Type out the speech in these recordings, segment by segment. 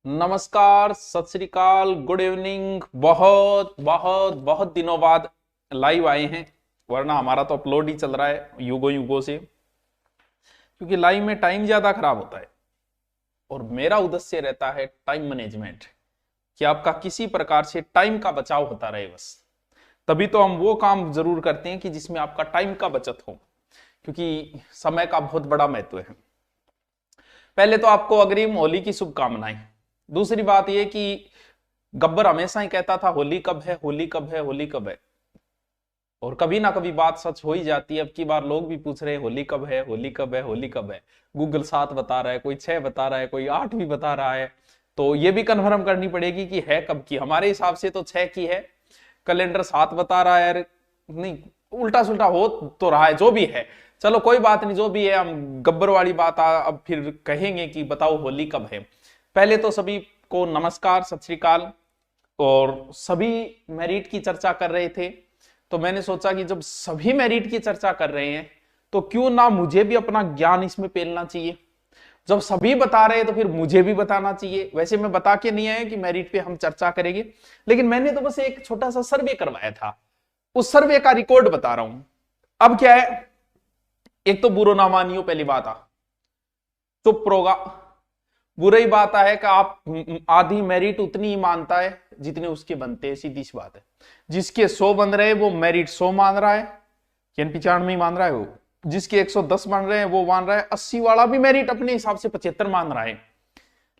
नमस्कार, सत श्री अकाल, गुड इवनिंग। बहुत बहुत बहुत दिनों बाद लाइव आए हैं, वरना हमारा तो अपलोड ही चल रहा है युगों युगों से, क्योंकि लाइव में टाइम ज्यादा खराब होता है और मेरा उद्देश्य रहता है टाइम मैनेजमेंट, कि आपका किसी प्रकार से टाइम का बचाव होता रहे। बस तभी तो हम वो काम जरूर करते हैं कि जिसमें आपका टाइम का बचत हो, क्योंकि समय का बहुत बड़ा महत्व है। पहले तो आपको अग्रिम होली की शुभकामनाएं। दूसरी बात यह कि गब्बर हमेशा ही कहता था होली कब है, होली कब है, होली कब है, और कभी ना कभी बात सच हो ही जाती है। अब की बार लोग भी पूछ रहे हैं होली कब है, होली कब है, होली कब है। गूगल 7 बता रहा है, कोई 6 बता रहा है, कोई 8 भी बता रहा है। तो ये भी कन्फर्म करनी पड़ेगी कि है कब की। हमारे हिसाब से तो 6 की है, कैलेंडर 7 बता रहा है। नहीं, उल्टा सुल्टा हो तो रहा है, जो भी है। चलो कोई बात नहीं, जो भी है। हम गब्बर वाली बात अब फिर कहेंगे कि बताओ होली कब है। पहले तो सभी को नमस्कार, सत श्री अकाल। और सभी मेरिट की चर्चा कर रहे थे, तो मैंने सोचा कि जब सभी मेरिट की चर्चा कर रहे हैं तो क्यों ना मुझे भी अपना ज्ञान इसमें पेलना चाहिए। जब सभी बता रहे हैं तो फिर मुझे भी बताना चाहिए। वैसे मैं बता के नहीं आया कि मेरिट पे हम चर्चा करेंगे, लेकिन मैंने तो बस एक छोटा सा सर्वे करवाया था, उस सर्वे का रिकॉर्ड बता रहा हूं। अब क्या है, एक तो बुरो ना मानियो, पहली बात आ चुप रोगा। बुरी बात है कि आप आधी मेरिट उतनी ही मानता है जितने उसके बनते हैं, सीधी सी बात है। जिसके 100 बन रहे हैं वो मेरिट 100 मान रहा है, यानी 95 ही मान रहा है वो। जिसके 110 बन रहे हैं वो मान रहा है 80 वाला भी मेरिट अपने हिसाब से 75 मान रहा है।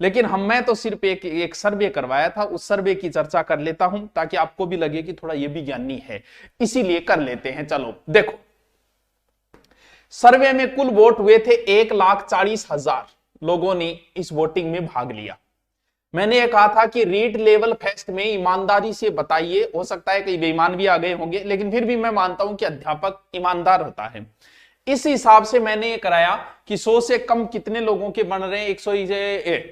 लेकिन मैं तो सिर्फ एक सर्वे करवाया था, उस सर्वे की चर्चा कर लेता हूं ताकि आपको भी लगे कि थोड़ा ये भी ज्ञानी है, इसीलिए कर लेते हैं। चलो देखो, सर्वे में कुल वोट हुए थे 1,40,000 लोगों ने इस वोटिंग में भाग लिया। मैंने ये कहा था कि रीट लेवल फेस्ट में ईमानदारी से बताइए, हो सकता है कई बेईमान भी आ गए होंगे, लेकिन फिर भी मैं मानता हूं कि अध्यापक ईमानदार होता है। इस हिसाब से मैंने ये कराया कि 100 से कम कितने लोगों के बन रहे हैं, 100।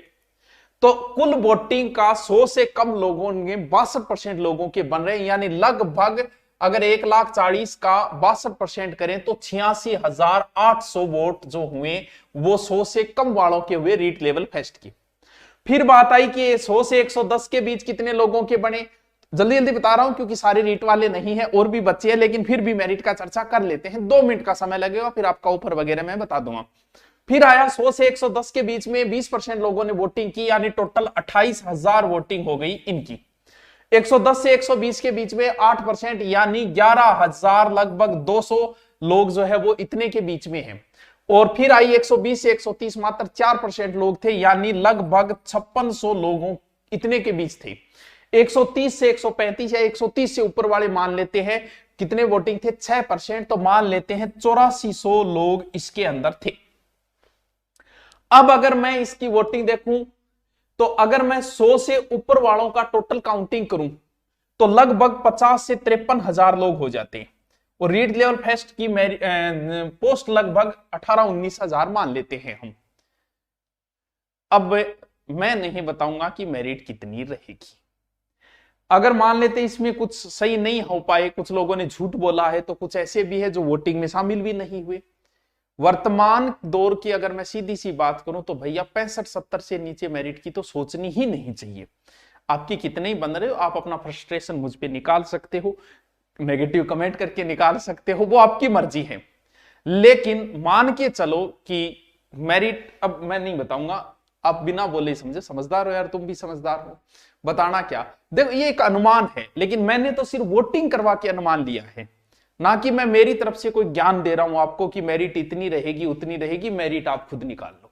तो कुल वोटिंग का 100 से कम लोगों ने 62% लोगों के बन रहे हैं, यानी लगभग अगर 1,40,000 का 62% करें तो 86,800 वोट जो हुए वो 100 से कम वालों के हुए रीट लेवल फेस्ट की। फिर बात आई कि 100 से 110 के बीच कितने लोगों के बने। जल्दी जल्दी बता रहा हूं क्योंकि सारे रीट वाले नहीं है, और भी बच्चे हैं, लेकिन फिर भी मेरिट का चर्चा कर लेते हैं। 2 मिनट का समय लगेगा, फिर आपका ऑफर वगैरह मैं बता दूंगा। फिर आया 100 से 110 के बीच में 20% लोगों ने वोटिंग की, यानी टोटल 28,000 वोटिंग हो गई इनकी। 110 से 120 के बीच में 8%, यानी 11,000, लगभग 200 लोग जो है वो इतने के बीच में हैं। और फिर आई 120 से 130, मात्र 4% लोग थे, यानी लगभग 5600 लोगों इतने के बीच थे। 130 से 135 या 130 से ऊपर वाले मान लेते हैं कितने वोटिंग थे, 6%, तो मान लेते हैं 8400 लोग इसके अंदर थे। अब अगर मैं इसकी वोटिंग देखूं तो अगर मैं 100 से ऊपर वालों का टोटल काउंटिंग करूं तो लगभग 50 से 53,000 लोग हो जाते हैं, और रीट लेवल फेस्ट की पोस्ट लगभग 18-19,000 मान लेते हैं हम। अब मैं नहीं बताऊंगा कि मेरिट कितनी रहेगी। अगर मान लेते इसमें कुछ सही नहीं हो पाए, कुछ लोगों ने झूठ बोला है, तो कुछ ऐसे भी है जो वोटिंग में शामिल भी नहीं हुए। वर्तमान दौर की अगर मैं सीधी सी बात करूं तो भैया 65-70 से नीचे मेरिट की तो सोचनी ही नहीं चाहिए। आपकी कितने ही बन रहे हो, आप अपना फ्रस्ट्रेशन मुझ पे निकाल सकते हो, नेगेटिव कमेंट करके निकाल सकते हो, वो आपकी मर्जी है। लेकिन मान के चलो कि मेरिट, अब मैं नहीं बताऊंगा, आप बिना बोले ही समझे। समझदार हो यार, तुम भी समझदार हो, बताना क्या। देखो ये एक अनुमान है, लेकिन मैंने तो सिर्फ वोटिंग करवा के अनुमान लिया है, ना कि मैं मेरी तरफ से कोई ज्ञान दे रहा हूं आपको कि मेरिट इतनी रहेगी उतनी रहेगी। मेरिट आप खुद निकाल लो।